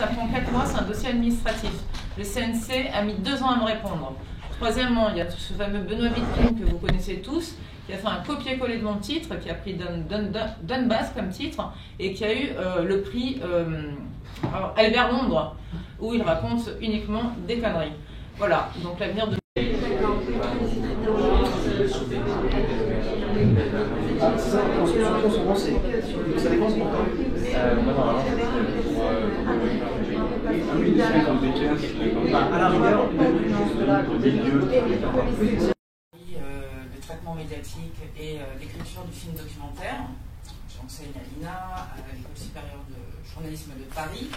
ça prend 4 mois, c'est un dossier administratif. Le CNC a mis 2 ans à me répondre. Troisièmement, il y a ce fameux Benoît Wittgen que vous connaissez tous, qui a fait un copier-coller de mon titre, qui a pris Donbass comme titre, et qui a eu le prix Albert Londres, où il raconte uniquement des conneries. Voilà, donc l'avenir de... Le traitement médiatique et l'écriture du film documentaire. J'enseigne à l'INA, à l'École supérieure de journalisme de Paris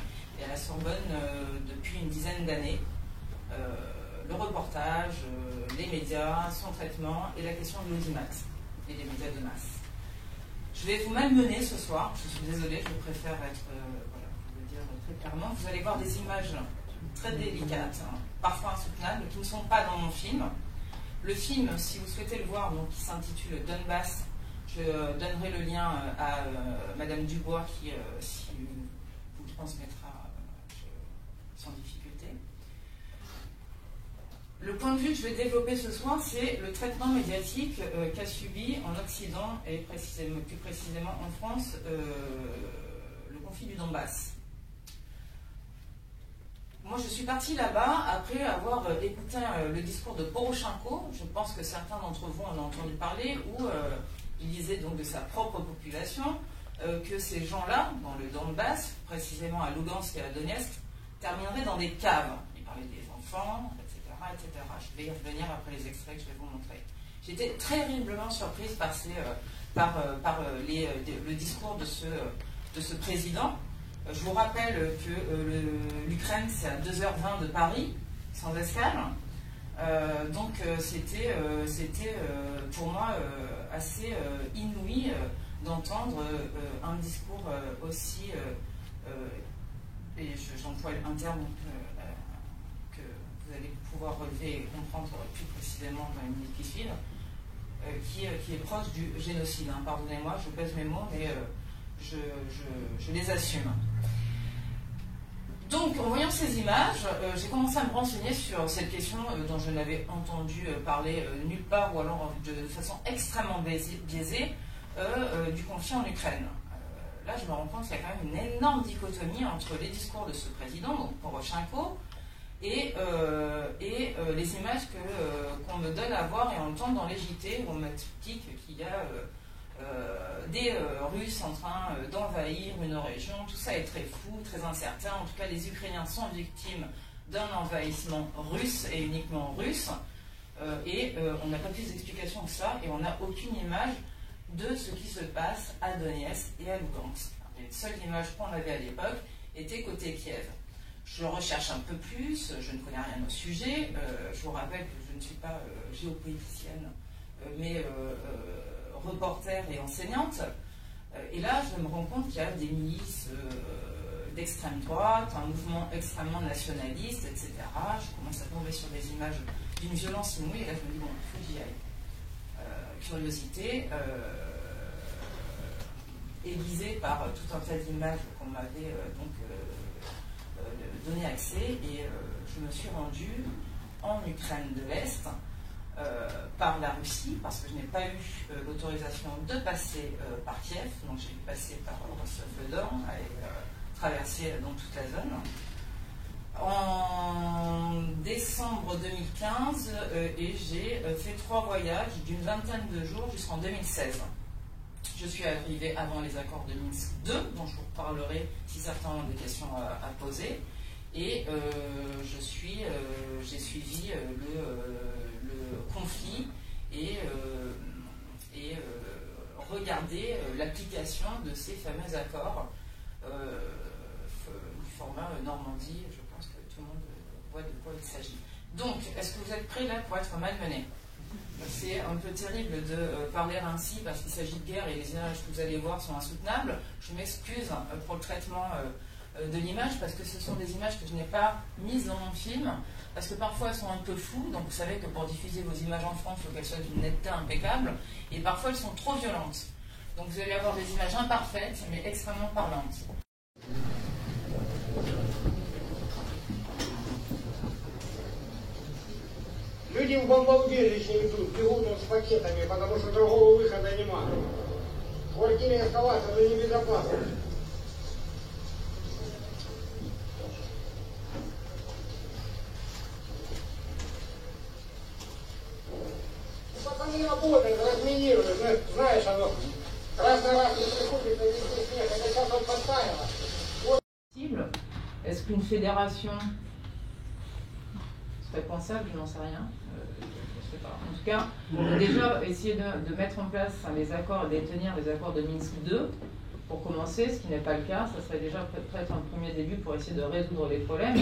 et à la Sorbonne depuis une dizaine d'années. Le reportage, les médias, son traitement et la question de l'audimat et des médias de masse. Je vais vous malmener ce soir, je suis désolée, je préfère être, voilà, je veux dire très clairement, vous allez voir des images très délicates, hein, parfois insoutenables, qui ne sont pas dans mon film. Le film, si vous souhaitez le voir, donc, qui s'intitule Donbass, je donnerai le lien à Madame Dubois qui, si vous le transmettra sans difficulté. Le point de vue que je vais développer ce soir, c'est le traitement médiatique qu'a subi en Occident et plus précisément en France le conflit du Donbass. Moi, je suis partie là-bas après avoir écouté le discours de Poroshenko. Je pense que certains d'entre vous en ont entendu parler, où il disait donc de sa propre population que ces gens-là, dans le Donbass, précisément à Lugansk et à Donetsk, termineraient dans des caves. Il parlait des enfants, etc. Je vais y revenir après les extraits que je vais vous montrer. J'étais terriblement surprise par le discours de ce président. Je vous rappelle que l'Ukraine, c'est à 2h20 de Paris, sans escale. Donc c'était pour moi assez inouï d'entendre un discours aussi, et j'emploie un terme que vous allez pouvoir relever et comprendre plus précisément dans les minutes qui suivent, qui est proche du génocide. Hein. Pardonnez-moi, je pèse mes mots, mais je les assume. Donc, en voyant ces images, j'ai commencé à me renseigner sur cette question dont je n'avais entendu parler nulle part, ou alors de façon extrêmement biaisée, du conflit en Ukraine. Là, je me rends compte qu'il y a quand même une énorme dichotomie entre les discours de ce président, donc Poroshenko, et les images qu'on me donne à voir et à entendre dans les JT, où on m'explique qu'il y a des Russes en train d'envahir une région. Tout ça est très flou, très incertain. En tout cas, les Ukrainiens sont victimes d'un envahissement russe et uniquement russe. On n'a pas plus d'explications que ça, et on n'a aucune image de ce qui se passe à Donetsk et à Lugansk. Les seules images qu'on avait à l'époque étaient côté Kiev. Je recherche un peu plus, je ne connais rien au sujet. Je vous rappelle que je ne suis pas géopoliticienne, mais reporter et enseignante. Et là, je me rends compte qu'il y a des milices d'extrême droite, un mouvement extrêmement nationaliste, etc. Je commence à tomber sur des images d'une violence inouïe, et là, je me dis, bon, il faut que j'y aille. Curiosité, aiguisée par tout un tas d'images qu'on m'avait donné accès, et je me suis rendue en Ukraine de l'Est par la Russie, parce que je n'ai pas eu l'autorisation de passer par Kiev, donc j'ai dû passer par Rostov-le-Don et traverser donc toute la zone. En décembre 2015, et j'ai fait 3 voyages d'une vingtaine de jours jusqu'en 2016. Je suis arrivée avant les accords de Minsk 2, dont je vous reparlerai si certains ont des questions à poser. Et j'ai suivi le conflit et regardé l'application de ces fameux accords du format Normandie. Je pense que tout le monde voit de quoi il s'agit. Donc, est-ce que vous êtes prêts là pour être malmenés? C'est un peu terrible de parler ainsi parce qu'il s'agit de guerre et les images que vous allez voir sont insoutenables. Je m'excuse pour le traitement de l'image parce que ce sont des images que je n'ai pas mises dans mon film, parce que parfois elles sont un peu floues, donc vous savez que pour diffuser vos images en France, il faut qu'elles soient d'une netteté impeccable, et parfois elles sont trop violentes. Donc vous allez avoir des images imparfaites mais extrêmement parlantes. им бомбоубежище идут, бегут с пакетами, потому что другого выхода нема. В квартире оставаться уже небезопасно. Они работают, разминируют, знаешь, оно раз на раз не приходит, везде снег, это сейчас он поставил. Est-ce qu'une fédération serait pensable? Je n'en sais rien. Je sais pas. En tout cas, déjà essayer de mettre en place les accords et détenir les accords de Minsk 2 pour commencer, ce qui n'est pas le cas. Ça serait déjà peut-être un premier début pour essayer de résoudre les problèmes.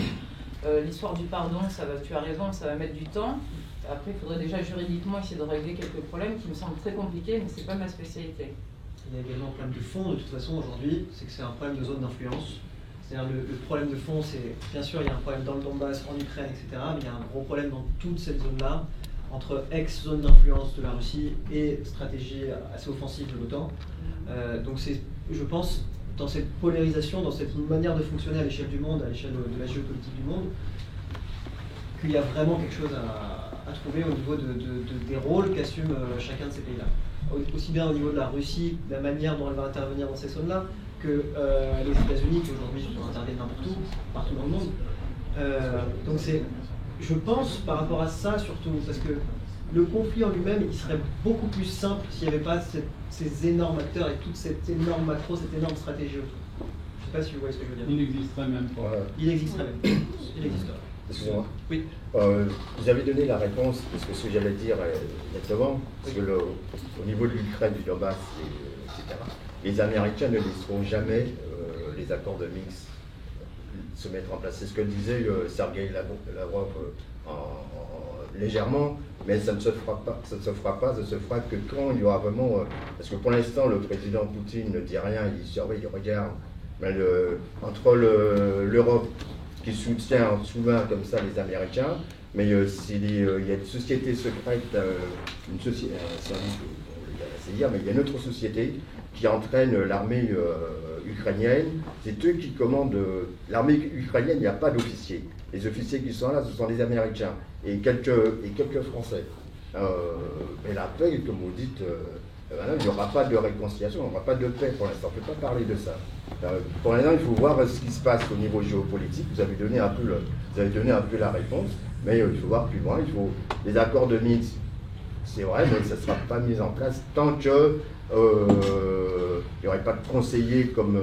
L'histoire du pardon, tu as raison, ça va mettre du temps. Après, il faudrait déjà juridiquement essayer de régler quelques problèmes qui me semblent très compliqués, mais ce n'est pas ma spécialité. Il y a également un problème de fond, de toute façon, aujourd'hui, c'est que c'est un problème de zone d'influence. C'est-à-dire le problème de fond, c'est, bien sûr, il y a un problème dans le Donbass, en Ukraine, etc., mais il y a un gros problème dans toute cette zone-là, entre ex-zone d'influence de la Russie et stratégie assez offensive de l'OTAN. Donc c'est, je pense, dans cette polarisation, dans cette manière de fonctionner à l'échelle du monde, à l'échelle de la géopolitique du monde, qu'il y a vraiment quelque chose à trouver au niveau des rôles qu'assume chacun de ces pays-là. Aussi bien au niveau de la Russie, la manière dont elle va intervenir dans ces zones-là, que les États-Unis qui aujourd'hui interviennent n'importe où, partout dans le monde. Donc c'est, je pense, par rapport à ça surtout, parce que le conflit en lui-même, il serait beaucoup plus simple s'il n'y avait pas ces énormes acteurs et toute cette énorme macro, cette énorme stratégie autour. Je ne sais pas si vous voyez ce que je veux dire. Il existerait même pas. Il existerait même. Il existerait. Excusez-moi. Oui. Vous avez donné la réponse, parce que ce que j'allais dire exactement, parce que au niveau de l'Ukraine, du Donbass, etc., les Américains ne laisseront jamais les accords de Minsk se mettre en place. C'est ce que disait Sergueï Lavrov légèrement, mais ça ne se fera pas. Ça ne se fera pas, ça se fera que quand il y aura vraiment... parce que pour l'instant, le président Poutine ne dit rien, il surveille, il regarde. Mais entre l'Europe qui soutient en sous-main comme ça les Américains, mais il y a une société secrète, une société, mais il y a une autre société qui entraîne l'armée ukrainienne. C'est eux qui commandent l'armée ukrainienne. Il n'y a pas d'officiers. Les officiers qui sont là, ce sont les Américains et quelques Français. Mais la paix, comme vous dites, il n'y aura pas de réconciliation, il n'y aura pas de paix pour l'instant. On ne peut pas parler de ça. Pour l'instant, il faut voir ce qui se passe au niveau géopolitique. Vous avez donné un peu la réponse, mais il faut voir plus loin. Il faut les accords de Minsk. C'est vrai, mais ça ne sera pas mis en place tant que il n'y aurait pas de conseillers comme M.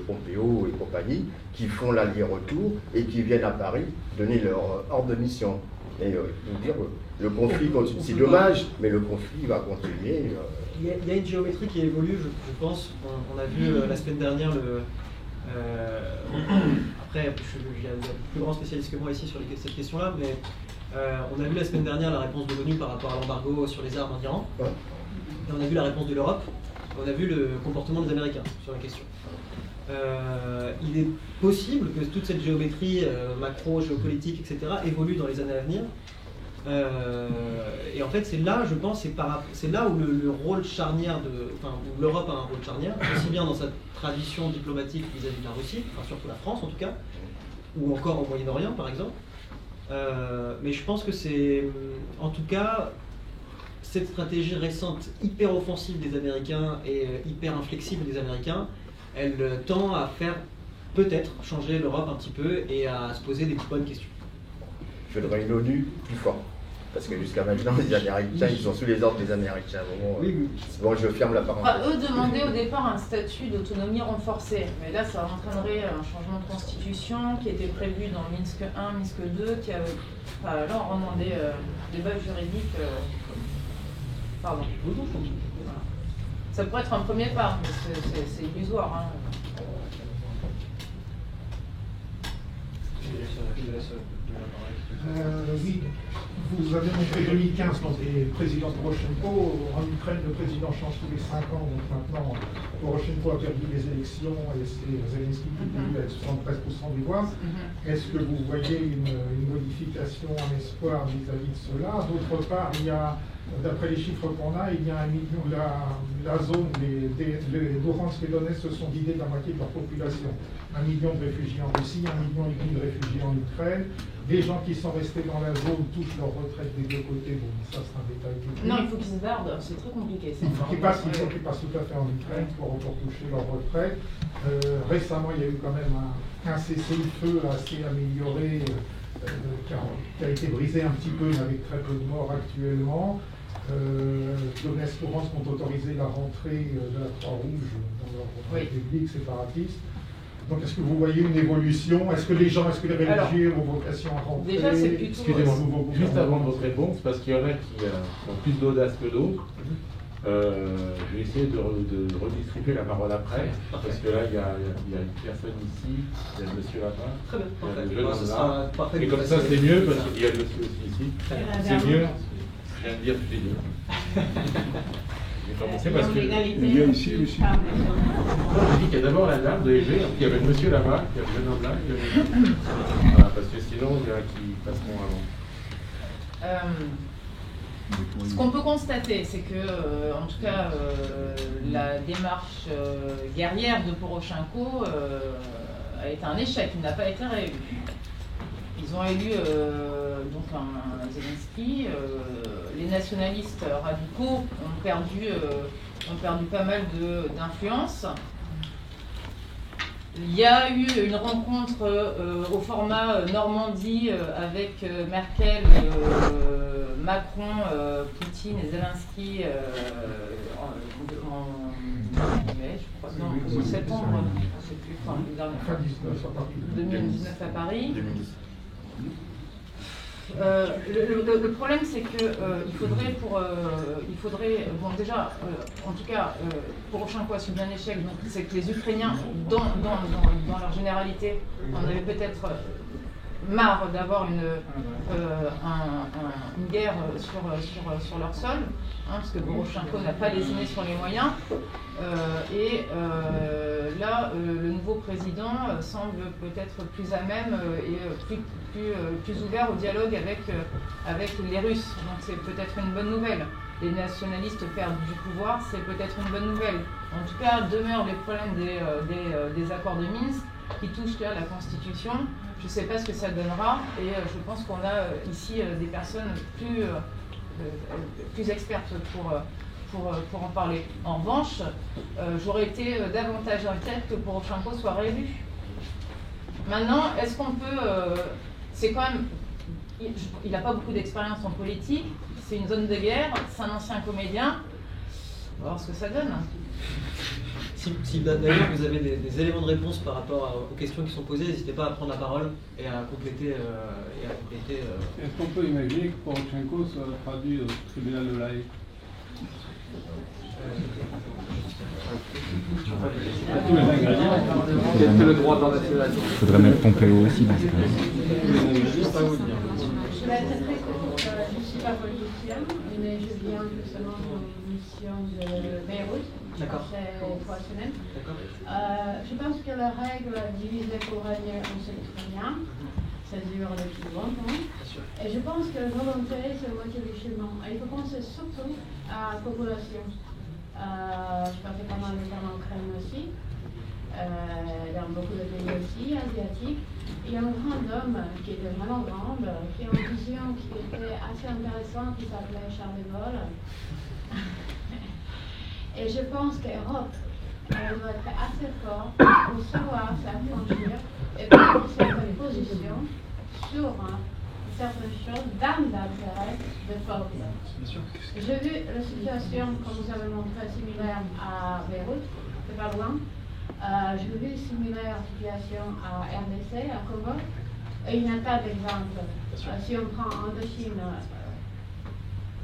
Pompeo et compagnie qui font l'aller-retour et qui viennent à Paris donner leur ordre de mission. Et vous dire, le conflit continue. C'est dommage, mais le conflit va continuer. Il y a une géométrie qui évolue, je pense. On a vu la semaine dernière après, il y a plus grand spécialiste que moi ici sur cette question-là, mais on a vu la semaine dernière la réponse de l'ONU par rapport à l'embargo sur les armes en Iran. Ouais. Et on a vu la réponse de l'Europe. On a vu le comportement des Américains sur la question. Il est possible que toute cette géométrie macro-géopolitique, etc., évolue dans les années à venir. Et en fait, c'est là, je pense, c'est là où le rôle charnière où l'Europe a un rôle charnière, aussi bien dans sa tradition diplomatique vis-à-vis de la Russie, enfin surtout la France en tout cas, ou encore au Moyen-Orient par exemple. Mais je pense que c'est, en tout cas, cette stratégie récente hyper offensive des Américains et hyper inflexible des Américains, elle tend à faire peut-être changer l'Europe un petit peu et à se poser des bonnes questions. Il faudrait une ONU plus forte. Parce que jusqu'à maintenant, les Américains, ils sont sous les ordres des Américains. Bon, je ferme la parenthèse. Eux demandaient au départ un statut d'autonomie renforcée. Mais là, ça entraînerait un changement de constitution qui était prévu dans Minsk 1, Minsk 2, qui avait... Enfin, là, on demandait des bases juridiques... Pardon. Voilà. Ça pourrait être un premier pas, mais c'est illusoire. Hein. Oui, vous avez montré 2015 dans les présidents Poroshenko. En Ukraine, le président change tous les 5 ans. Donc maintenant, Poroshenko a perdu les élections et c'est Zelensky qui est avec 73% des voix. Est-ce que vous voyez une modification, un espoir vis-à-vis de cela? D'autre part, il y a D'après les chiffres qu'on a, il y a 1 million, la zone, les Luhansk et Donetsk se sont vidés de la moitié de leur population. 1 million de réfugiés en Russie, 1,5 million de réfugiés en Ukraine. Des gens qui sont restés dans la zone touchent leur retraite des deux côtés. Bon, ça c'est un détail. Non, il faut qu'ils se bardent, c'est très compliqué. Il faut qu'ils passent tout à fait en Ukraine pour toucher leur retraite. Récemment, il y a eu quand même un cessez-le-feu assez amélioré qui a été brisé un petit peu, mais avec très peu de morts actuellement. Donetsk et Luhansk ont autorisé la rentrée de la Croix-Rouge dans leur république séparatiste. Donc, est-ce que vous voyez une évolution? Est-ce que les réfugiés ont vocation à rentrer? Déjà, c'est plutôt... Excusez-moi, juste avant votre réponse, parce qu'il y en a qui ont plus d'audace que d'autres, je vais essayer de redistribuer la parole après, parce que là, il y a une personne ici, il y a le monsieur là-bas, il y a le jeune homme là, et comme ça, c'est mieux, parce qu'il y a le monsieur aussi ici. C'est mieux, je viens de dire, je l'ai dit. Je vais commencer parce que... Il y a ici aussi. Je dis qu'il y a d'abord la dame de EG, il y avait le monsieur là-bas, il y a le jeune homme là, il y avait... Voilà, parce que sinon, il y en a qui passeront avant. Ce qu'on peut constater, c'est que, en tout cas, la démarche guerrière de Poroshenko a été un échec, il n'a pas été réélu. Ils ont élu donc un Zelensky. Les nationalistes radicaux ont perdu pas mal d'influence. Il y a eu une rencontre au format Normandie avec Merkel, Macron, Poutine et Zelensky en septembre, je ne sais plus quand, le dernier, 2019 à Paris. Le problème, c'est que il faudrait, bon déjà, en tout cas, Poroshenko a subi un échec, donc c'est que les Ukrainiens, dans leur généralité, en avaient peut-être marre d'avoir une guerre sur leur sol, parce que Poroshenko n'a pas lésiné sur les moyens. Là, le nouveau président semble peut-être plus à même et plus ouvert au dialogue avec les Russes. Donc c'est peut-être une bonne nouvelle. Les nationalistes perdent du pouvoir, c'est peut-être une bonne nouvelle. En tout cas, demeurent les problèmes des accords de Minsk qui touchent là la Constitution. Je ne sais pas ce que ça donnera et je pense qu'on a ici des personnes plus expertes pour en parler. En revanche, j'aurais été davantage inquiète que Poroshenko soit réélu. Maintenant, est-ce qu'on peut... c'est quand même... Il n'a pas beaucoup d'expérience en politique, c'est une zone de guerre, c'est un ancien comédien. On va voir ce que ça donne. Si d'ailleurs vous avez des éléments de réponse par rapport aux questions qui sont posées, n'hésitez pas à prendre la parole et à compléter. Est-ce qu'on peut imaginer que Poroshenko soit traduit au tribunal de l'Haye? Peut-être que le droit international. Il faudrait mettre Pompeo aussi dans ce cas. Je vais être très courte, je ne suis pas politicienne, mais je viens justement d'une mission de Beyrouth, j'ai passé 3 semaines. Je pense que la règle divisée pour régner, on sait très bien, ça dure depuis longtemps. Et je pense que la volonté, c'est la moitié du chemin. Et il faut penser surtout à la population. Je passais pas mal de temps en Ukraine aussi, dans beaucoup de pays aussi, asiatiques. Il y a un grand homme qui était vraiment grand, qui a une vision qui était assez intéressante, qui s'appelait Charles de Gaulle. Et je pense qu'Europe doit être assez fort pour savoir s'affranchir et prendre certaines positions sur certaines choses dans l'intérêt des peuples. J'ai vu la situation, comme vous avez montré, similaire à Beyrouth, c'est pas loin. J'ai vu une similaire situation à RDC, à Congo, et il y a un tas d'exemples. Si on prend Indochine,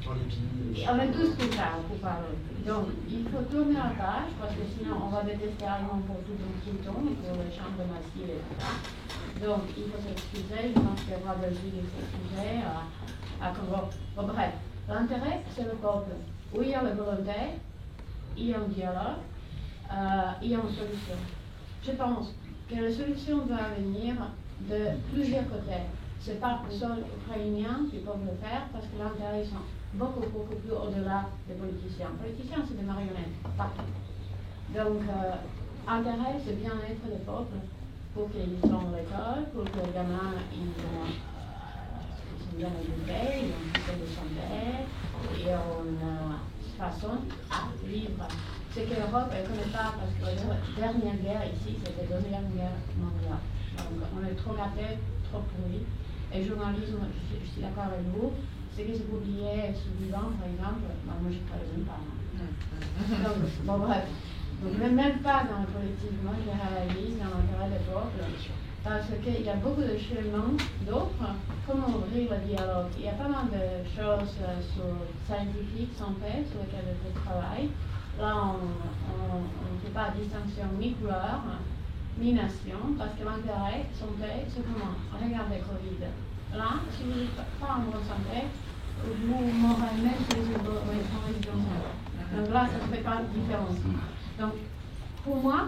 on est tous plus tard pour parler. Donc, il faut tourner la page, parce que sinon on va détester Allemand pour tout le temps, pour les chambres massives et tout ça. Donc, il faut s'excuser, je pense que le roi Belgique s'excuser à Congo. Bon, bref, l'intérêt, c'est le peuple. Où il y a la volonté, il y a un dialogue, il y a une solution. Je pense que la solution doit venir de plusieurs côtés. c'est pas seuls Ukrainiens qui peuvent le faire parce que l'intérêt sont beaucoup plus au-delà des politiciens. Les politiciens, c'est des marionnettes, partout. Donc, intérêt, c'est bien-être des peuples pour qu'ils sont à l'école, pour que les gamins ils sont bien éduqués, ils ont un système de santé et une façon à vivre. C'est que l'Europe, elle ne connaît pas parce que la dernière guerre ici, c'était la Deuxième Guerre mondiale. Donc, on est trop gâtés, trop pourris. Et le journalisme, je suis d'accord avec vous, ce qui se publiait sous Vivant, par exemple, moi je ne travaille même pas. Donc, bon, bref. Donc, même pas dans la politique, moi je réalise dans l'intérêt des peuples, parce qu'il y a beaucoup de chemins d'autres, comment ouvrir le dialogue. Il y a pas mal de choses scientifiques, santé, sur lesquelles je travaille. Là, on ne fait pas de distinction ni couleur, ni nation, parce que l'intérêt santé, c'est comment? Regardez Covid. Là, si vous n'êtes pas en bonne santé, vous mourrez même si vous êtes en résidentiel. Donc là, ça ne fait pas de différence. Donc, pour moi,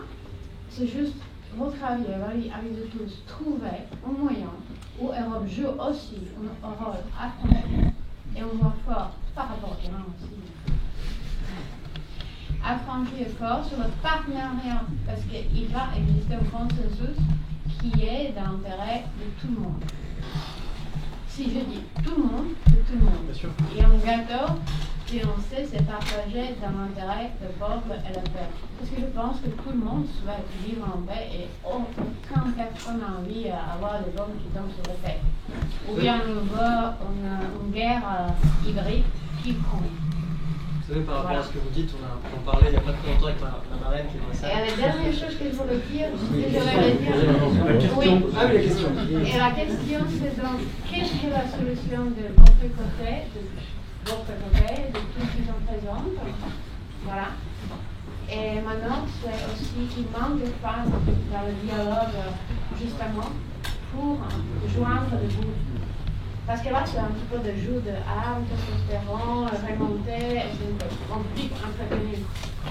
c'est juste votre avis, avec de tous, trouver un moyen où l'Europe joue aussi un rôle affronté et un rôle fort par rapport à l'Iran aussi. Affranchi et fort sur le partenariat, parce qu'il va exister un consensus qui est d'intérêt de tout le monde. Si je dis tout le monde, c'est tout le monde. Et un gâteau, si on sait, c'est partagé dans l'intérêt du peuple et la paix. Parce que je pense que tout le monde souhaite vivre en paix et aucune personne n'a envie d'avoir des hommes qui tombent sur la paix. Ou bien on veut une guerre hybride qui compte. Vous savez, par rapport à ce que vous dites, on parlait il n'y a pas très longtemps avec ma marraine qui est dans la salle. Et la dernière chose que je voulais dire, la question. Et la question, c'est donc, qu'est-ce que la solution de votre côté, de tous qui sont présents? Voilà. Et maintenant, c'est aussi qu'il manque de femmes dans le dialogue, justement, pour joindre le bout. Parce que là, c'est un petit peu de jeu de armes, testostérone, remonter, c'est un conflit entretenu.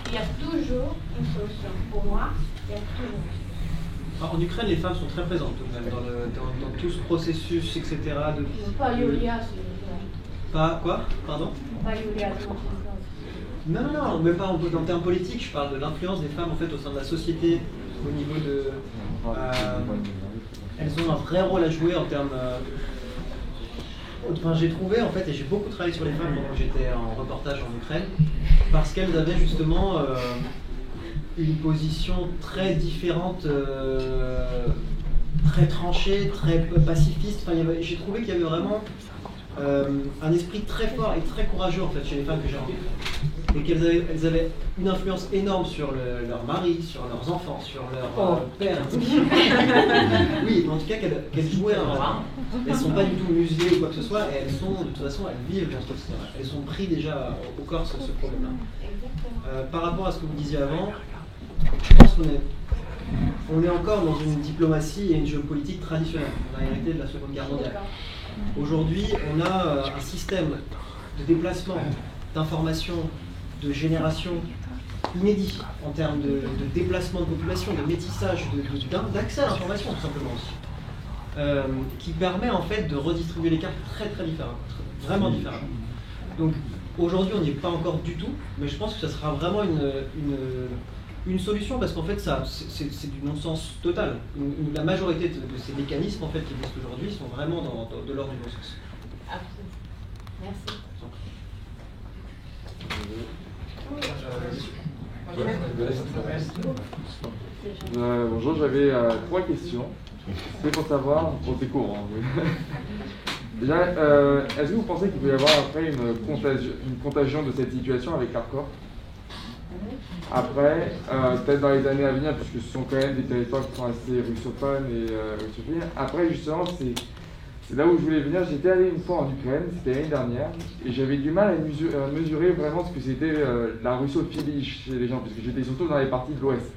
Il y a toujours une solution. Pour moi, il y a toujours. En Ukraine, les femmes sont très présentes tout de même dans tout ce processus, etc. Pas Yulia, c'est Pas quoi? Pardon? Pas Yulia, Non, mais pas en termes politiques. Je parle de l'influence des femmes en fait au sein de la société, au niveau de. Elles ont un vrai rôle à jouer en termes. Enfin, j'ai trouvé en fait, et j'ai beaucoup travaillé sur les femmes quand j'étais en reportage en Ukraine, parce qu'elles avaient justement une position très différente, très tranchée, très pacifiste. Enfin, j'ai trouvé qu'il y avait vraiment un esprit très fort et très courageux en fait chez les femmes que j'ai rencontrées. Et qu'elles avaient une influence énorme sur leur mari, sur leurs enfants, sur leur père. Oui, en tout cas qu'elles jouaient un rôle. Elles ne sont pas du tout muselées ou quoi que ce soit, et elles sont, de toute façon, elles vivent dans ce système. Elles ont pris déjà au corps ce problème-là. Par rapport à ce que vous disiez avant, je pense qu'on est encore dans une diplomatie et une géopolitique traditionnelle. On a hérité de la Seconde Guerre mondiale. Aujourd'hui, on a un système de déplacement, d'information, de génération inédit en termes de déplacement de population, de métissage, d'accès à l'information tout simplement aussi, qui permet en fait de redistribuer les cartes très très différemment, vraiment différemment. Donc aujourd'hui on n'y est pas encore du tout, mais je pense que ça sera vraiment une solution parce qu'en fait c'est du non-sens total. La majorité de ces mécanismes en fait qui existent aujourd'hui sont vraiment de l'ordre du non-sens. Merci. Bonjour, j'avais 3 questions. C'est pour savoir, bon c'est court, hein. Déjà, est-ce que vous pensez qu'il peut y avoir après une contagion de cette situation avec l'hardcore? Après, peut-être dans les années à venir, puisque ce sont quand même des territoires qui sont assez russophones et russophiles. Après, justement, c'est là où je voulais venir. J'étais allé une fois en Ukraine, c'était l'année dernière, et j'avais du mal à mesurer vraiment ce que c'était la russophilie chez les gens, parce que j'étais surtout dans les parties de l'Ouest.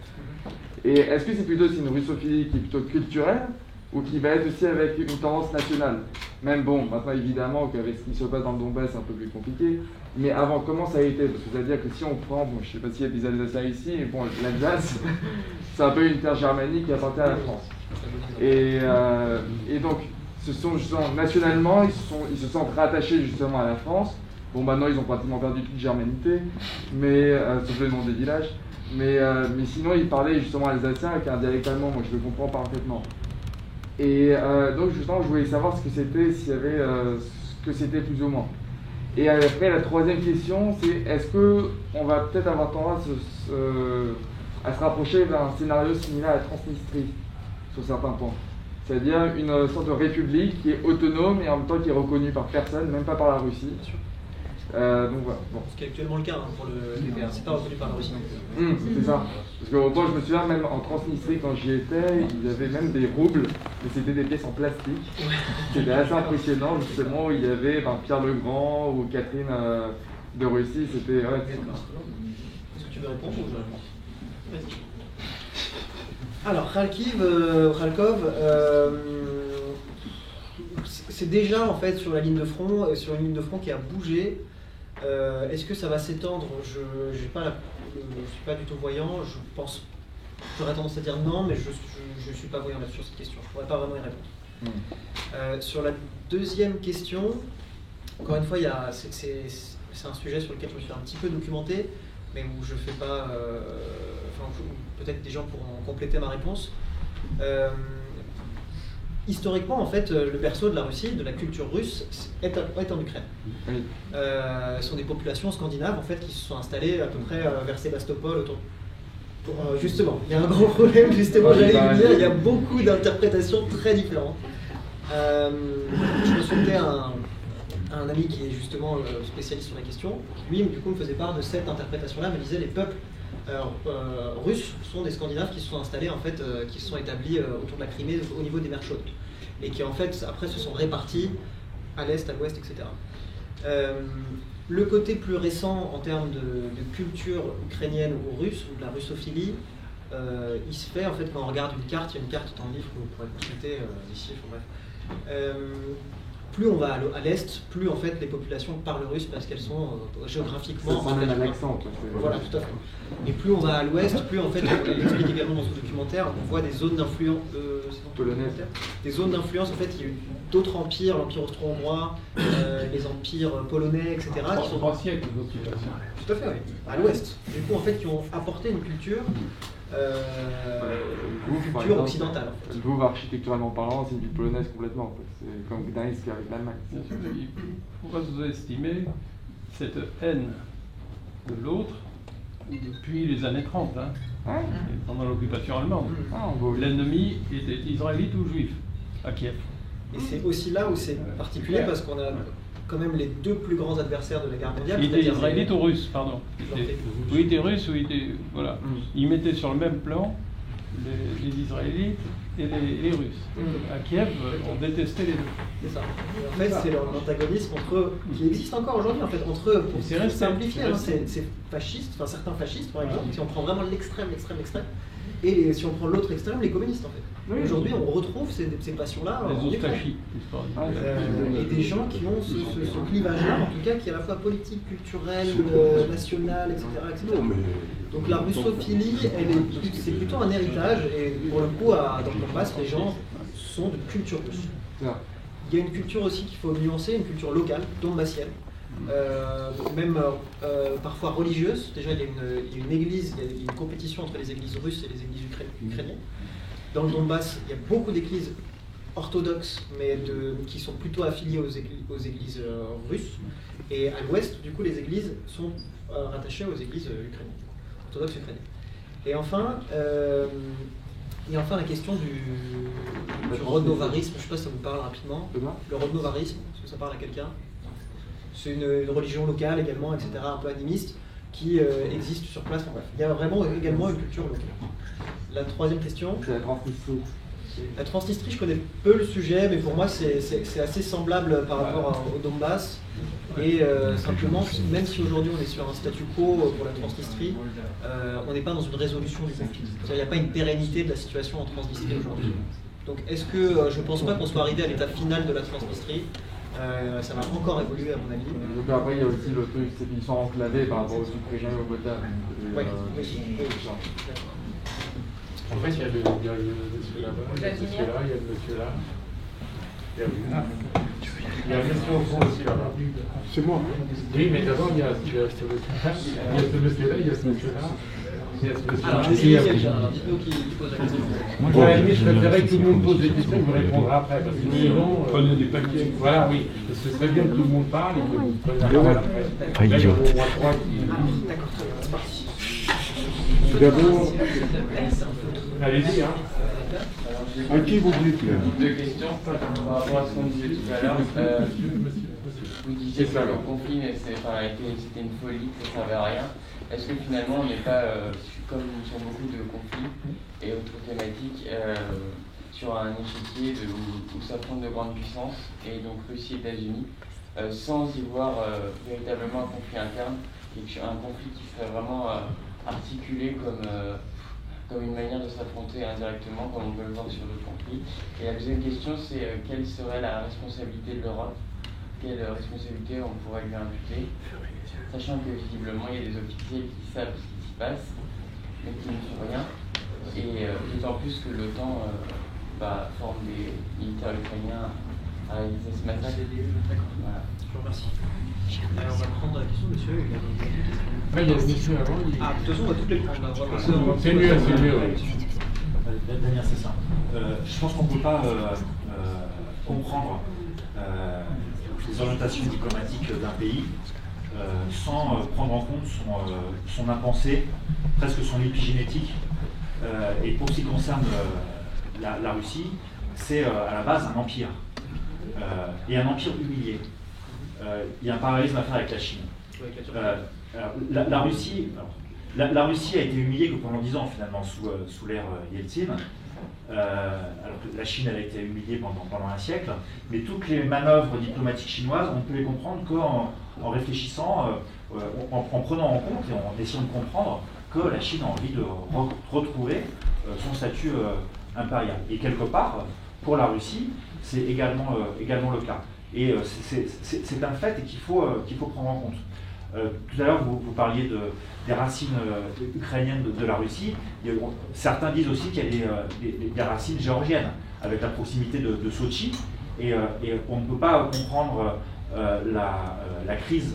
Et est-ce que c'est plutôt une russophilie qui est plutôt culturelle, ou qui va être aussi avec une tendance nationale? Même bon, maintenant évidemment qu'avec ce qui se passe dans le Donbass, c'est un peu plus compliqué, mais avant, comment ça a été? Parce que c'est-à-dire que si on prend, bon, je ne sais pas s'il y a des Alsaciens ici, mais bon, l'Alsace, c'est un peu une terre germanique qui appartient à la France. Et donc, ce sont justement, nationalement, ils se sentent rattachés justement à la France. Bon, maintenant, ils ont pratiquement perdu toute germanité, mais, sauf le nom des villages. Mais sinon, ils parlaient justement alsacien avec un dialecte allemand, moi je le comprends parfaitement. Et donc, justement, je voulais savoir ce que c'était, s'il y avait ce que c'était plus ou moins. Et après, la troisième question, c'est est-ce qu'on va peut-être avoir tendance à se rapprocher d'un scénario similaire à la Transnistrie, sur certains points. C'est-à-dire une sorte de république qui est autonome et en même temps qui est reconnue par personne, même pas par la Russie. Donc voilà. Bon. Ce qui est actuellement le cas pour le DPR, c'est pas reconnu par la Russie non plus. C'est ça. Parce que autant je me souviens, même en Transnistrie, quand j'y étais, ils avaient même des roubles, mais c'était des pièces en plastique. C'était assez impressionnant, justement, où il y avait Pierre le Grand ou Catherine de Russie. C'était. Ouais, est-ce que tu veux répondre ou vas-y. Alors, Kharkov, c'est déjà en fait sur la ligne de front, sur une ligne de front qui a bougé. Est-ce que ça va s'étendre? Je ne suis pas du tout voyant. J'aurais tendance à dire non, mais je ne suis pas voyant là-dessus sur cette question. Je ne pourrais pas vraiment y répondre. Sur la deuxième question, encore une fois, c'est un sujet sur lequel je me suis un petit peu documenté, mais où je fais pas. Peut-être des gens pourront compléter ma réponse. Historiquement, en fait, le berceau de la Russie, de la culture russe, est en Ukraine. Ce sont des populations scandinaves en fait qui se sont installées à peu près vers Sébastopol. Justement, il y a un gros problème. Justement, j'allais vous dire, il y a beaucoup d'interprétations très différentes. Je me souvenais à un ami qui est justement spécialiste sur la question. Lui, du coup, me faisait part de cette interprétation-là. Me disait les peuples russes sont des Scandinaves qui se sont installés en fait, qui se sont établis autour de la Crimée au niveau des mers chaudes et qui en fait après se sont répartis à l'est, à l'ouest, etc. Le côté plus récent en termes de culture ukrainienne ou russe ou de la russophilie, il se fait en fait quand on regarde une carte, il y a une carte dans le livre que vous pourrez consulter ici, bref. Plus on va à l'est, plus en fait les populations parlent russe parce qu'elles sont géographiquement. Ça même un accent. Voilà, tout à fait. Et plus on va à l'ouest, plus en fait, on l'explique également dans ce documentaire, on voit des zones d'influence. Des zones d'influence, en fait, il y a eu d'autres empires, l'empire austro-hongrois, les empires polonais, etc. Qui sont 3 siècles d'occupation. Tout à fait, oui. À l'ouest. Du coup, en fait, qui ont apporté une culture. Culture occidentale. En fait. Lwow, architecturalement parlant, c'est une ville polonaise complètement. En fait. C'est comme Gdańsk avec l'Allemagne. Il ne faut pas sous-estimer cette haine de l'autre depuis les années 30, pendant l'occupation allemande. L'ennemi était israélite ou juif à Kiev. Et c'est aussi là où c'est particulier parce qu'on a quand même les deux plus grands adversaires de la guerre mondiale. Il était israélite ou russe, pardon. Il était russe ou il était. Voilà. Ils mettaient sur le même plan les Israélites et les Russes. À Kiev, on détestait les deux. C'est ça. Et en fait, c'est l'antagonisme entre eux, qui existe encore aujourd'hui, en fait, entre eux, pour simplifier, c'est fascistes, enfin certains fascistes, par exemple, si on prend vraiment l'extrême, et si on prend l'autre extrême, les communistes, en fait. Aujourd'hui, on retrouve ces passions-là en Ukraine. Et des gens qui ont ce clivage-là, en tout cas, qui est à la fois politique, culturel, national, etc. Donc la russophilie, c'est plutôt un héritage, et pour le coup, dans le Donbass, les gens sont de culture russe. Il y a une culture aussi qu'il faut nuancer, une culture locale, donbassienne, même parfois religieuse. Déjà, il y a une église, il y a une compétition entre les églises russes et les églises ukrainiennes. Dans le Donbass, il y a beaucoup d'églises orthodoxes, mais qui sont plutôt affiliées aux églises russes. Et à l'ouest, du coup, les églises sont rattachées aux églises ukrainiennes, orthodoxes ukrainiennes. Et enfin, la question du rodnovarisme, je ne sais pas si ça vous parle rapidement. Le rodnovarisme, est-ce que ça parle à quelqu'un? C'est une religion locale également, etc., un peu animiste, qui existe sur place. Enfin, bref, il y a vraiment également une culture locale. La troisième question. C'est la Transnistrie. La Transnistrie, je connais peu le sujet, mais pour moi, c'est assez semblable par rapport au Donbass. Et simplement, même si aujourd'hui on est sur un statu quo pour la Transnistrie, on n'est pas dans une résolution du conflit. Il n'y a pas une pérennité de la situation en Transnistrie aujourd'hui. Donc, est-ce que je ne pense pas qu'on soit arrivé à l'état final de la Transnistrie? Ça va encore évoluer à mon avis. Donc après il y a aussi le truc, c'est qu'ils sont enclavés par rapport aux Ukrainiens et aux Moldaves. En fait il y a le monsieur là-bas, il y a le monsieur là, il y a le monsieur là. Il y a une question au fond aussi là-bas. C'est moi. Oui, mais d'abord, il y a ce monsieur-là, il y a ce monsieur-là. Alors, j'ai essayé, il y a un vidéo qui pose la question. Moi, je préférerais que tout le monde pose des questions et vous répondrez après. Parce que sinon, prenez des papiers. Voilà, oui. Ce serait bien que tout le monde parle et que vous preniez la parole après. Là, il y a au moins 3 qui. D'accord, c'est parti. Tout d'abord, allez-y, hein. À qui vous dites là? Deux questions par rapport à ce qu'on disait tout à l'heure. Vous disiez que le conflit c'était une folie, que ça ne servait à rien. Est-ce que finalement on n'est pas, comme sur beaucoup de conflits et autres thématiques, sur un échiquier où s'affrontent de grandes puissances, et donc Russie et États-Unis, sans y voir véritablement un conflit interne, un conflit qui serait vraiment articulé comme une manière de s'affronter indirectement, comme on peut le voir sur d'autres conflits. Et la deuxième question, c'est quelle serait la responsabilité de l'Europe? Quelle responsabilité on pourrait lui imputer, sachant que visiblement il y a des officiels qui savent ce qui s'y passe, mais qui ne font rien, et d'autant plus que l'OTAN forme des militaires ukrainiens à réaliser ce massacre. Voilà. Je vous remercie. On va prendre la question, monsieur. Il y a une question. Là, il y a une question avant. Ah, de toute façon, on va toutes les prendre. C'est mieux, c'est mieux. Daniel, c'est ça. Je pense qu'on ne peut pas comprendre les orientations diplomatiques d'un pays sans prendre en compte son impensé, presque son épigénétique. Et pour ce qui concerne la Russie, c'est à la base un empire. Et un empire humilié. Il y a un parallélisme à faire avec la Chine. La Russie a été humiliée que pendant 10 ans finalement sous l'ère Yeltsin. Alors que la Chine elle a été humiliée pendant un siècle, mais toutes les manœuvres diplomatiques chinoises, on peut les comprendre qu'en réfléchissant, en prenant en compte et en essayant de comprendre que la Chine a envie de retrouver son statut impérial. Et quelque part, pour la Russie, c'est également le cas. Et c'est un fait qu'il faut prendre en compte. Tout à l'heure, vous parliez des racines ukrainiennes de la Russie. Certains disent aussi qu'il y a des racines géorgiennes, avec la proximité de Sochi. Et on ne peut pas comprendre la crise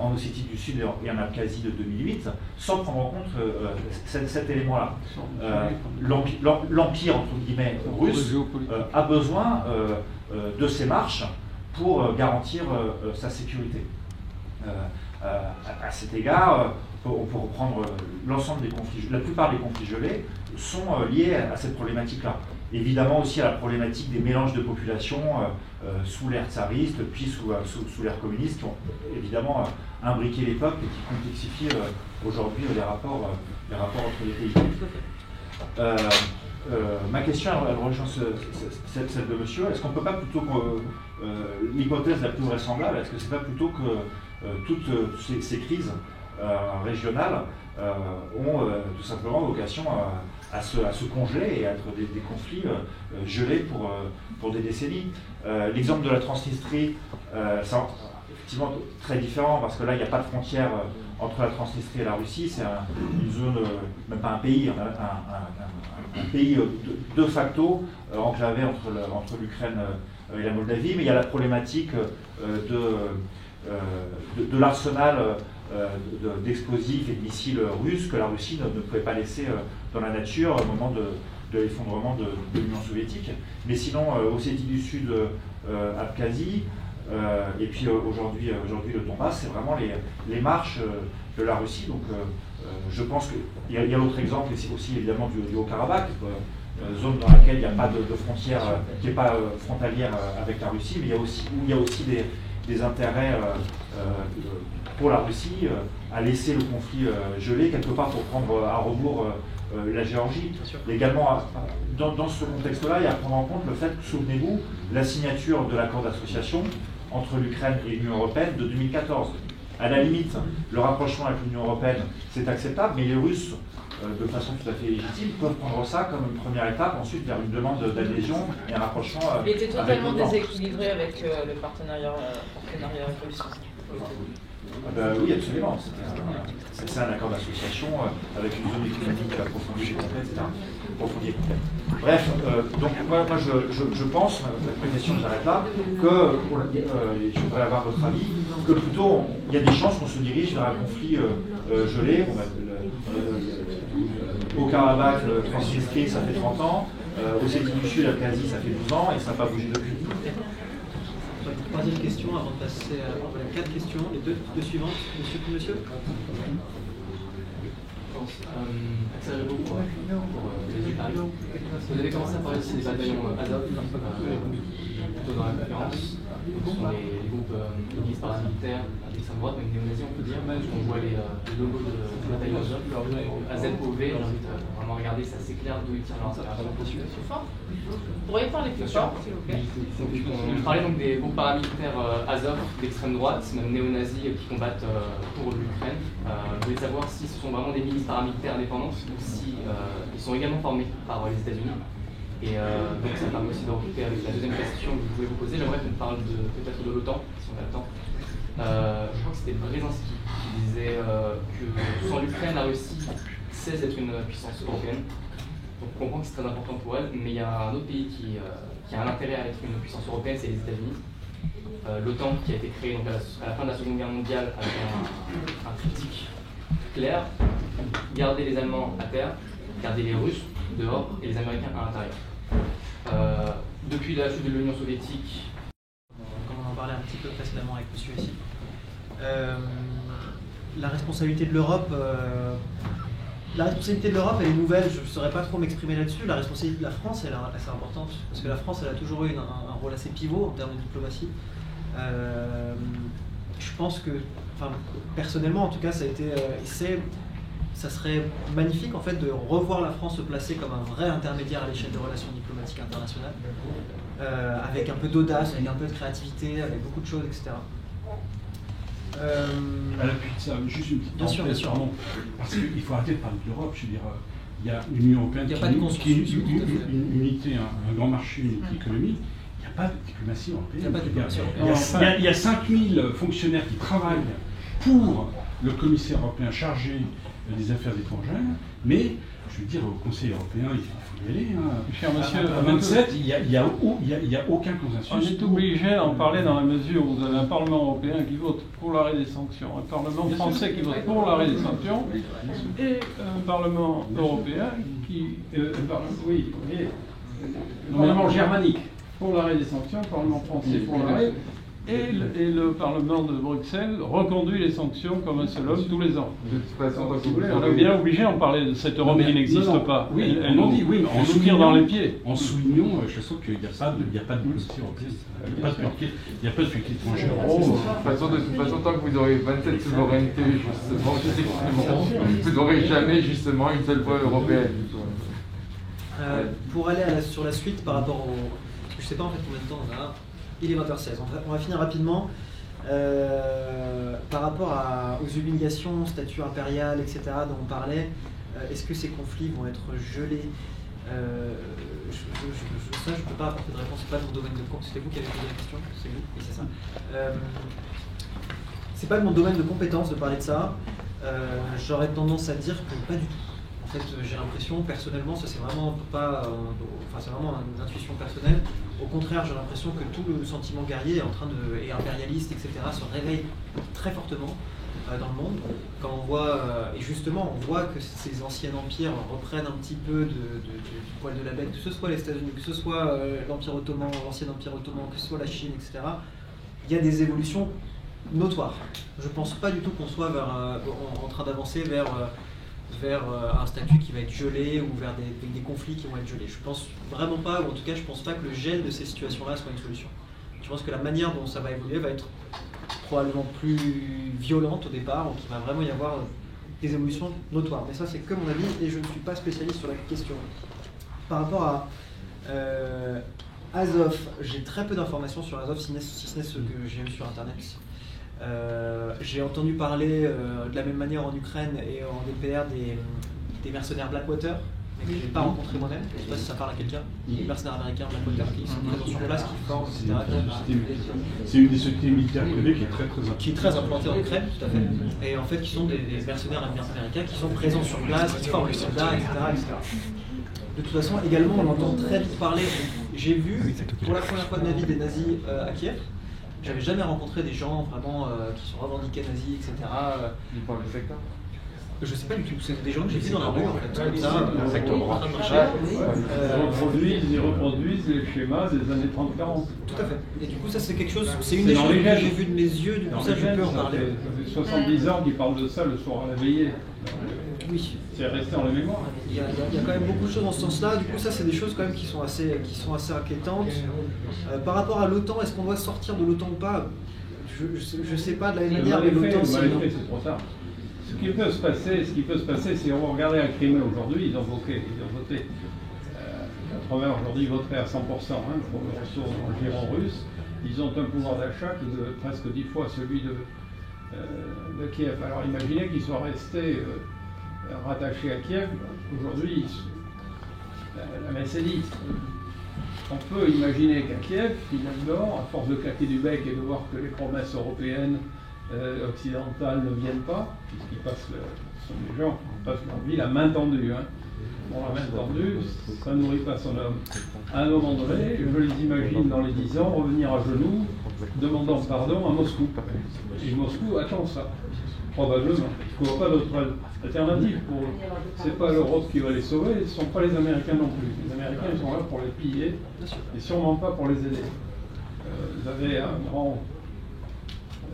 en Ossétie du Sud et en Abkhazie de 2008 sans prendre en compte cet élément-là. L'empire, entre guillemets, russe a besoin de ces marches pour garantir sa sécurité. À cet égard, on peut reprendre l'ensemble des conflits, la plupart des conflits gelés sont liés à cette problématique-là. Évidemment aussi à la problématique des mélanges de populations sous l'ère tsariste, puis sous l'ère communiste, qui ont évidemment imbriqué les peuples et qui complexifient aujourd'hui les rapports entre les pays. Ma question, elle rejoint celle de monsieur. Est-ce qu'on ne peut pas plutôt que l'hypothèse la plus vraisemblable, est-ce que c'est pas plutôt que toutes ces crises régionales ont tout simplement vocation à se congeler et à être des conflits gelés pour des décennies. L'exemple de la Transnistrie, c'est effectivement très différent parce que là, il n'y a pas de frontière entre la Transnistrie et la Russie, c'est une zone, même pas un pays, un pays de facto enclavé entre l'Ukraine et la Moldavie, mais il y a la problématique de l'arsenal d'explosifs et de missiles russes que la Russie ne pouvait pas laisser dans la nature au moment de l'effondrement de l'Union soviétique. Mais sinon, Ossétie du Sud, Abkhazie, et puis aujourd'hui le Donbass, c'est vraiment les marches de la Russie. Donc je pense qu'il y a l'autre exemple, et c'est aussi évidemment du Haut-Karabakh, zone dans laquelle il n'y a pas de frontière, qui n'est pas frontalière avec la Russie, mais où il y a aussi des intérêts pour la Russie à laisser le conflit gelé quelque part pour prendre à rebours la Géorgie. Également, dans ce contexte-là, il y a à prendre en compte le fait que, souvenez-vous, la signature de l'accord d'association entre l'Ukraine et l'Union européenne de 2014. À la limite, le rapprochement avec l'Union européenne, c'est acceptable, mais les Russes, de façon tout à fait légitime, peuvent prendre ça comme une première étape, ensuite vers une demande d'adhésion et un rapprochement Il était totalement déséquilibré avec le partenariat russe. Oui, absolument. C'est un accord d'association avec une zone économique approfondie, etc. approfondir peut-être. Bref, donc moi je pense, ma question j'arrête là, que, je voudrais avoir votre avis, que plutôt il y a des chances qu'on se dirige vers un conflit gelé. Au Karabakh, transnistrie, ça fait 30 ans, Ossétie du Sud, Abkhazie, ça fait 12 ans, et ça n'a pas bougé depuis. Troisième question avant de passer à voilà, 4 questions, les deux suivantes. Monsieur accélérer beaucoup pour les Paris. Vous avez commencé à parler aussi des bataillons Azov, plutôt dans la conférence. Ce sont les groupes milices paramilitaires d'extrême droite, même néo-nazis on peut dire. On voit les logos de bataillons Azov, AZOV, j'invite vraiment à regarder, c'est assez clair d'où ils tirent leur inspiration. Vous pourriez parler plus fort, s'il vous plaît. On parlait donc des groupes paramilitaires Azov d'extrême droite, même néo-nazis qui combattent pour l'Ukraine. Je voulais savoir si ce sont vraiment des milices paramilitaires indépendantes ou si ils sont également formés par les États-Unis. Et donc ça permet aussi de recouper avec la deuxième question que je voulais vous poser. J'aimerais qu'on parle peut-être de l'OTAN, si on a le temps. Je crois que c'était Brzezinski qui disait que sans l'Ukraine, la Russie cesse d'être une puissance européenne. Donc on comprend que c'est très important pour elle, mais il y a un autre pays qui a un intérêt à être une puissance européenne, c'est les États-Unis. L'OTAN qui a été créée donc à la fin de la Seconde Guerre mondiale avec un critique clair, garder les Allemands à terre, garder les Russes dehors et les Américains à l'intérieur. Depuis la chute de l'Union soviétique, comme on en parlait un petit peu précédemment avec monsieur ici, la responsabilité de l'Europe, elle est nouvelle, je ne saurais pas trop m'exprimer là-dessus. La responsabilité de la France, elle est assez importante, parce que la France, elle a toujours eu un rôle assez pivot en termes de diplomatie. Je pense que, enfin, personnellement en tout cas, ça a été, ça serait magnifique en fait de revoir la France se placer comme un vrai intermédiaire à l'échelle des relations diplomatiques internationales, avec un peu d'audace, avec un peu de créativité, avec beaucoup de choses, etc. À l'appui de ça, juste une petite parenthèse, pardon, parce qu'il faut arrêter de parler de l'Europe. Je veux dire, il y a une Union européenne qui est une unité, un grand marché, une unité économique. Il n'y a pas de diplomatie européenne. Il y a 5000 fonctionnaires qui travaillent pour le commissaire européen chargé des affaires étrangères, mais je veux dire, au Conseil européen, il faut y aller. Cher monsieur, à 27, il n'y a aucun consensus. On est obligé d'en parler dans la mesure où vous avez un Parlement européen qui vote pour l'arrêt des sanctions, un Parlement français qui vote pour l'arrêt des sanctions, et un Parlement européen qui... oui, un Parlement germanique pour l'arrêt des sanctions, un Parlement français pour l'arrêt, et le Parlement de Bruxelles reconduit les sanctions comme un seul homme tous les ans. De toute façon, on est bien obligé d'en parler de cette Europe qui n'existe pas. Oui, elle nous tire dans les pieds. En soulignant, je trouve qu'il n'y a pas de diplomatie européenne. Il n'y a pas de politique étrangère. De toute façon, tant que vous aurez 27 souverainetés, justement, vous n'aurez jamais justement une seule voix européenne. Pour aller sur la suite par rapport au... Parce que je ne sais pas en fait combien de temps on a. Il est 20h16. On va finir rapidement. Par rapport aux humiliations, statut impérial, etc. dont on parlait, est-ce que ces conflits vont être gelés? Ça, je ne peux pas apporter de réponse. C'est pas mon domaine de compétence. C'était vous qui avez posé la question? C'est vous? Oui, c'est ça. C'est pas de mon domaine de compétence de parler de ça. J'aurais tendance à dire que pas du tout. En fait, j'ai l'impression, personnellement, ça c'est vraiment pas, c'est vraiment une intuition personnelle. Au contraire, j'ai l'impression que tout le sentiment guerrier est en train et impérialiste, etc., se réveille très fortement dans le monde. Quand on voit, et justement, on voit que ces anciens empires reprennent un petit peu du poil de la bête, que ce soit les États-Unis, que ce soit l'Empire ottoman, l'ancien Empire ottoman, que ce soit la Chine, etc. Il y a des évolutions notoires. Je pense pas du tout qu'on soit en train d'avancer vers un statut qui va être gelé ou vers des conflits qui vont être gelés. Je pense vraiment pas, ou en tout cas je pense pas que le gel de ces situations-là soit une solution. Je pense que la manière dont ça va évoluer va être probablement plus violente au départ, donc il va vraiment y avoir des évolutions notoires. Mais ça c'est que mon avis et je ne suis pas spécialiste sur la question. Par rapport à Azov, j'ai très peu d'informations sur Azov, si ce n'est ce que j'ai vu sur internet. J'ai entendu parler de la même manière en Ukraine et en DPR des mercenaires Blackwater, mais que je n'ai pas rencontré moi-même. Je ne sais pas si ça parle à quelqu'un. Les mercenaires américains Blackwater qui sont présents sur place, qui forment, etc. C'est une des sociétés militaires privées qui est très implantée en Ukraine, tout à fait. Et en fait, qui sont des mercenaires américains qui sont présents sur place, qui forment les soldats, etc. De toute façon, également, on entend très vite parler. J'ai vu pour la première fois de ma vie des nazis à Kiev. J'avais jamais rencontré des gens vraiment qui sont revendiqués nazis, etc. Ils parlent du secteur. Je sais pas du tout, c'est des gens que j'ai vus dans la rue en fait. Un secteur droit. Ils reproduisent les schémas des années 30-40. Tout à fait. Et du coup, ça c'est quelque chose, c'est une des choses que j'ai vues de mes yeux, du coup ça je peux en parler. Ça fait 70 ans qu'ils parlent de ça le soir à la veillée. Oui. C'est resté en la mémoire. Il y a quand même beaucoup de choses dans ce sens-là. Du coup, ça, c'est des choses quand même qui sont assez inquiétantes. Par rapport à l'OTAN, est-ce qu'on doit sortir de l'OTAN ou pas? Je sais pas de la même manière, mais l'OTAN, c'est trop tard. Ce qui peut se passer, c'est on va regarder la Crimée aujourd'hui, ils ont voté. 80 aujourd'hui voteraient à 100% pour le retour dans le giron russe. Ils ont un pouvoir d'achat qui est presque 10 fois celui de Kiev. Alors imaginez qu'ils soient restés rattachés à Kiev. Aujourd'hui, la messe est dite. On peut imaginer qu'à Kiev, finalement, à force de claquer du bec et de voir que les promesses européennes, occidentales ne viennent pas, puisqu'ils passent, ce sont des gens qui passent leur vie la main tendue. Bon, la main tendue, ça ne nourrit pas son homme. À un moment donné, je les imagine dans les 10 ans revenir à genoux, demandant pardon à Moscou. Et Moscou attend ça, probablement. Il ne faut pas d'autre alternative pour eux. Ce n'est pas l'Europe qui va les sauver, ce ne sont pas les Américains non plus. Les Américains, ils sont là pour les piller, et sûrement pas pour les aider. Vous avez un grand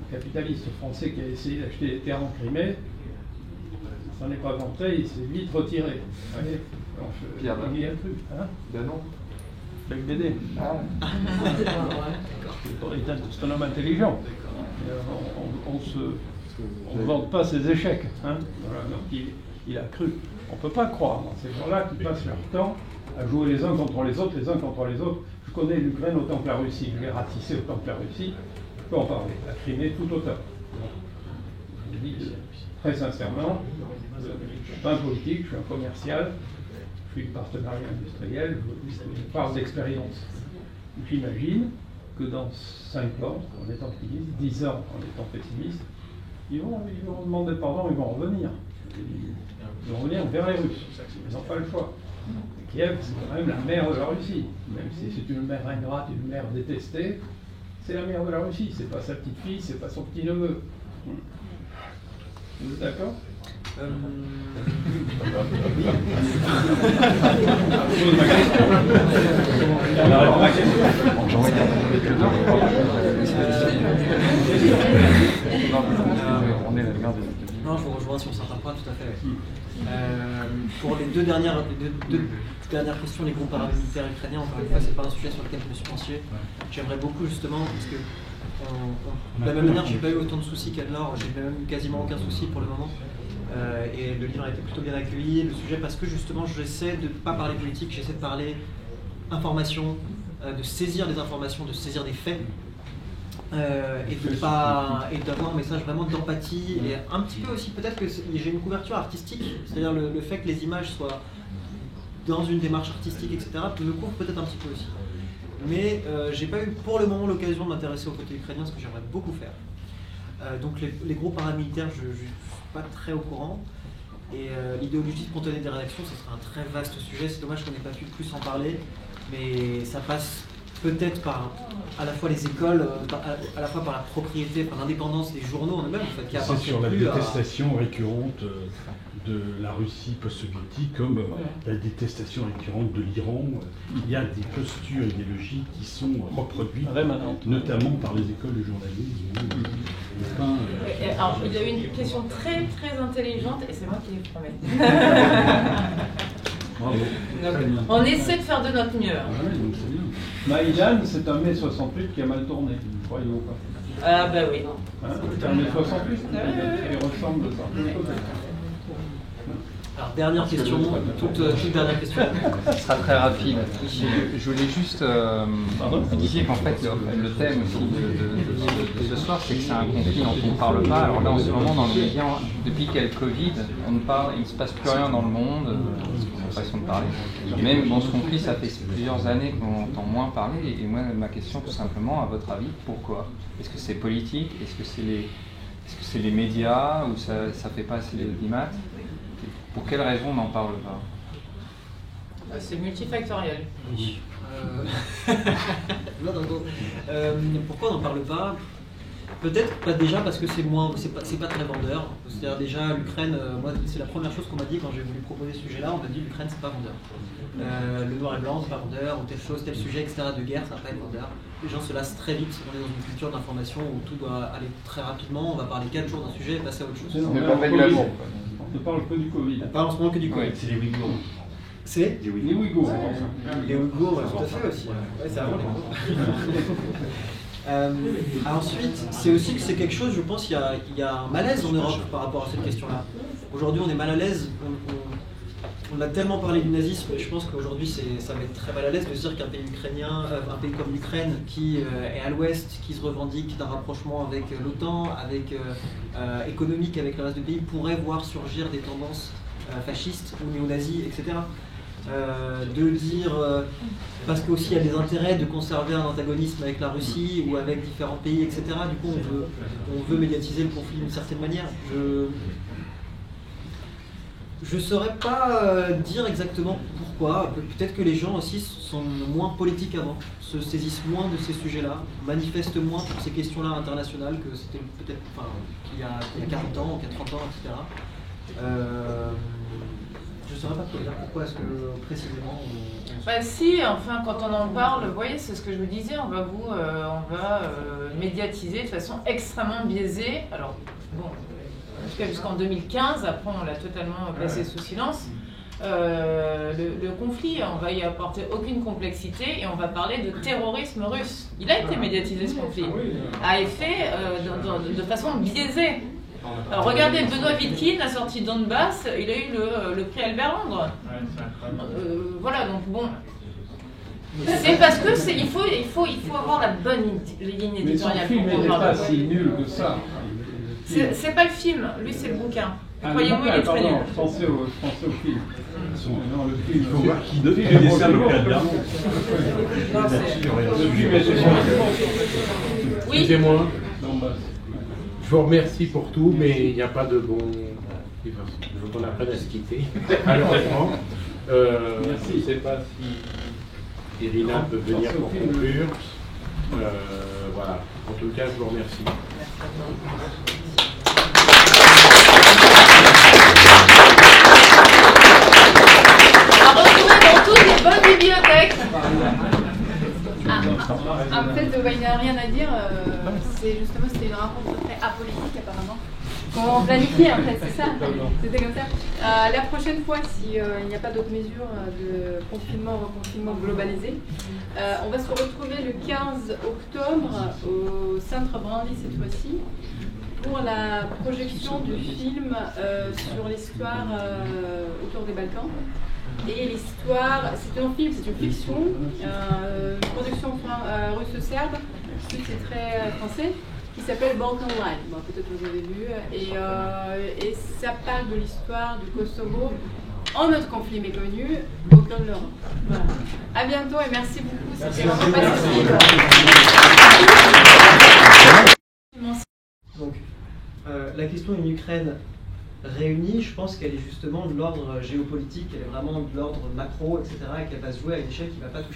capitaliste français qui a essayé d'acheter des terres en Crimée. Ça n'est pas vanté, il s'est vite retiré. Allez, Pierre il y a cru. Danon. Avec BD. C'est un homme intelligent. On ne vante pas ses échecs. Voilà, donc il a cru. On ne peut pas croire dans ces gens-là qui passent leur temps à jouer les uns contre les autres, les uns contre les autres. Je connais l'Ukraine autant que la Russie, je l'ai ratissé autant que la Russie. Je peux en parler. La Crimée tout autant. Je dis très sincèrement, je ne suis pas un politique, je suis un commercial, je suis partenariat industriel, je parle d'expérience. J'imagine que dans 5 ans, en étant optimiste, 10 ans en étant pessimiste, ils vont demander pardon, ils vont revenir. Ils vont revenir vers les Russes. Ils n'ont pas le choix. Kiev, c'est quand même la mère de la Russie. Même si c'est une mère ingrate, une mère détestée, c'est la mère de la Russie. C'est pas sa petite fille, c'est pas son petit neveu. Vous êtes d'accord? Non, je vous rejoins sur certains points, tout à fait. Pour les deux dernières questions, les groupes paramilitaires ukrainiens, encore une fois, c'est pas un sujet sur lequel je me suis penché. J'aimerais beaucoup justement, parce que de la même manière, j'ai pas eu autant de soucis qu'Anne-Laure, j'ai même quasiment aucun souci pour le moment. Et le livre a été plutôt bien accueilli, le sujet, parce que justement, j'essaie de ne pas parler politique, j'essaie de parler information, de saisir des informations, de saisir des faits. Et d'avoir un message vraiment d'empathie et un petit peu aussi peut-être que j'ai une couverture artistique, c'est-à-dire le fait que les images soient dans une démarche artistique, etc. me couvre peut-être un petit peu aussi. Mais j'ai pas eu pour le moment l'occasion de m'intéresser au côté ukrainien, ce que j'aimerais beaucoup faire. Donc les groupes paramilitaires, je ne suis pas très au courant. Et l'idéologie spontanée des rédactions, ce sera un très vaste sujet. C'est dommage qu'on n'ait pas pu plus en parler, mais ça passe peut-être par à la fois les écoles, à la fois par la propriété, par l'indépendance des journaux en eux-mêmes. En fait, c'est sur la détestation récurrente de la Russie post-soviétique, comme la détestation récurrente de l'Iran. Il y a des postures idéologiques qui sont reproduites, notamment par les écoles de journalisme. Alors, il y a eu une question très très intelligente et c'est moi qui l'ai promets. Bravo. On essaie de faire de notre mieux. Maïdan, c'est un mai 68 qui a mal tourné, croyez ou pas? Ah bah oui. C'est un mai 68, il ressemble à ça. Alors, dernière question, toute dernière question. Ce sera très rapide. Je voulais juste. Vous disiez qu'en fait, le thème de ce soir, c'est que c'est un conflit dont on ne parle pas. Alors là, en ce moment, dans les médias, depuis qu'il y a le Covid, il ne se passe plus rien dans le monde. On a l'impression de parler. Même ce conflit, ça fait plusieurs années qu'on entend moins parler. Et moi, ma question, tout simplement, à votre avis, pourquoi? Est-ce que c'est politique? Est-ce que c'est les médias? Ou ça ne fait pas assez d'image? Pour quelle raison on n'en parle pas? C'est multifactoriel. Oui. Pourquoi on n'en parle pas? Peut-être pas déjà parce que c'est pas très vendeur. C'est-à-dire déjà l'Ukraine, moi c'est la première chose qu'on m'a dit quand j'ai voulu proposer ce sujet-là, on m'a dit l'Ukraine c'est pas vendeur. Le noir et blanc c'est pas vendeur, ou telle chose, tel sujet, etc. de guerre ça va pas être vendeur. Les gens se lassent très vite, on est dans une culture d'information où tout doit aller très rapidement, on va parler 4 jours d'un sujet et passer à autre chose. On ne parle que du Covid. On parle en ce moment que du Covid. C'est les Ouïghours. C'est les Ouïghours. Les Ouïghours, tout à fait aussi. Ouais, c'est avant les Ouïghours. Ensuite, c'est aussi que c'est quelque chose, je pense, il y a un malaise en Europe par rapport à cette question-là. Aujourd'hui, on est mal à l'aise. On a tellement parlé du nazisme, et je pense qu'aujourd'hui, ça va être très mal à l'aise de se dire qu'un pays ukrainien, un pays comme l'Ukraine, qui est à l'ouest, qui se revendique d'un rapprochement avec l'OTAN, économique avec le reste du pays, pourrait voir surgir des tendances fascistes ou néo-nazis, etc. De dire, parce qu'aussi il y a des intérêts de conserver un antagonisme avec la Russie ou avec différents pays, etc. Du coup, on veut médiatiser le conflit d'une certaine manière. Je ne saurais pas dire exactement pourquoi. Peut-être que les gens aussi sont moins politiques avant, se saisissent moins de ces sujets-là, manifestent moins sur ces questions-là internationales que c'était peut-être il y a 40 ans, il y a 30 ans, etc. Je ne saurais pas te dire pourquoi est-ce que précisément Bah si, enfin quand on en parle, vous voyez, c'est ce que je vous disais, on va médiatiser de façon extrêmement biaisée. Alors bon, en tout cas jusqu'en 2015, après on l'a totalement passé sous silence. Le conflit, on va y apporter aucune complexité et on va parler de terrorisme russe. Il a été médiatisé ce conflit, à effet de façon biaisée. Alors regardez, Benoît Vitkine, la sortie de Donbass, il a eu le prix Albert Londres. Voilà, donc bon. C'est parce que il faut avoir la bonne ligne éditoriale. Mais son film n'est pas si nul que ça. C'est pas le film, lui c'est le bouquin. Croyez-moi, il est très nul. Pensez au film. Non, le film, il faut voir qui devient des dessin Excusez-moi. Je vous remercie pour tout, mais il n'y a pas de bon. Il faut qu'on apprenne à se quitter, malheureusement. Merci. Je ne sais pas si Irina peut venir pour conclure. Voilà. En tout cas, je vous remercie. À retrouver dans toutes les bonnes bibliothèques. Peut-être il n'y a rien à dire, c'était une rencontre très apolitique apparemment. On planifiait en fait, c'est ça. C'était comme ça. La prochaine fois, s'il n'y a pas d'autres mesures de confinement, reconfinement globalisé, on va se retrouver le 15 octobre au Centre Branly cette fois-ci pour la projection du film sur l'histoire autour des Balkans. Et l'histoire, c'est un film, c'est une fiction, production russo-serbe, c'est très français, qui s'appelle Balkan Line. Bon, peut-être que vous avez vu. Et ça parle de l'histoire du Kosovo en notre conflit méconnu au cœur de l'Europe. Voilà. À bientôt et merci beaucoup. C'était vraiment passionnant. Donc, la question d'une Ukraine réunie, je pense qu'elle est justement de l'ordre géopolitique, elle est vraiment de l'ordre macro, etc., et qu'elle va se jouer à une échelle qui ne va pas toucher.